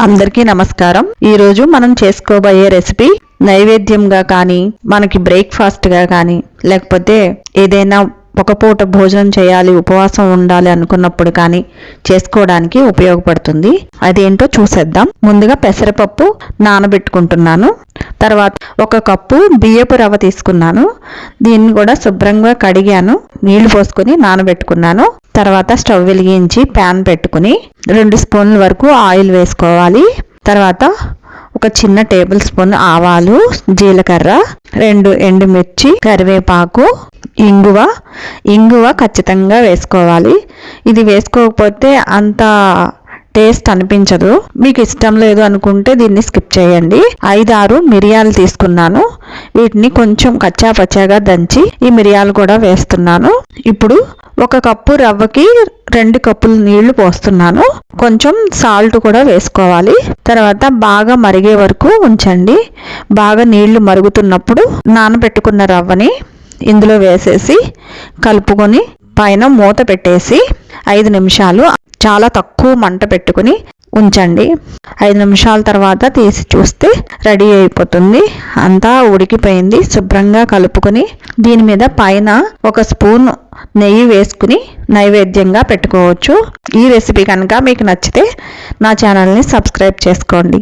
అందరికీ నమస్కారం। ఈ రోజు మనం చేసుకోబోయే రెసిపీ నైవేద్యంగా కానీ మనకి బ్రేక్ఫాస్ట్ గా కానీ లేకపోతే ఏదైనా ఒక పూట భోజనం చేయాలి ఉపవాసం ఉండాలి అనుకున్నప్పుడు కానీ చేసుకోవడానికి ఉపయోగపడుతుంది। అదేంటో చూసేద్దాం। ముందుగా పెసరపప్పు నానబెట్టుకుంటున్నాను। తర్వాత ఒక కప్పు బియ్యపు రవ్వ తీసుకున్నాను। దీన్ని కూడా శుభ్రంగా కడిగాను, నీళ్లు పోసుకొని నానబెట్టుకున్నాను। తర్వాత స్టవ్ వెలిగించి ప్యాన్ పెట్టుకుని 2 స్పూన్ల వరకు ఆయిల్ వేసుకోవాలి। తర్వాత ఒక చిన్న టేబుల్ స్పూన్ ఆవాలు, జీలకర్ర, 2 ఎండుమిర్చి, కరివేపాకు, ఇంగువ ఖచ్చితంగా వేసుకోవాలి। ఇది వేసుకోకపోతే అంత టేస్ట్ అనిపించదు। మీకు ఇష్టం లేదు అనుకుంటే దీన్ని స్కిప్ చేయండి। 5-6 మిరియాలు తీసుకున్నాను। వీటిని కొంచెం కచ్చా పచ్చాగా దంచి ఈ మిరియాలు కూడా వేస్తున్నాను। ఇప్పుడు ఒక కప్పు రవ్వకి 2 కప్పులు నీళ్లు పోస్తున్నాను। కొంచెం సాల్ట్ కూడా వేసుకోవాలి। తర్వాత బాగా మరిగే వరకు ఉంచండి। బాగా నీళ్లు మరుగుతున్నప్పుడు నానబెట్టుకున్న రవ్వని ఇందులో వేసేసి కలుపుకొని పైన మూత పెట్టేసి 5 నిమిషాలు చాలా తక్కువ మంట పెట్టుకుని ఉంచండి। 5 నిమిషాల తర్వాత తీసి చూస్తే రెడీ అయిపోతుంది। అంతా ఉడికిపోయింది। శుభ్రంగా కలుపుకొని దీని మీద పైన 1 స్పూన్ నెయ్యి వేసుకుని నైవేద్యంగా పెట్టుకోవచ్చు। ఈ రెసిపీ కనుక మీకు నచ్చితే నా ఛానల్ని సబ్స్క్రైబ్ చేసుకోండి।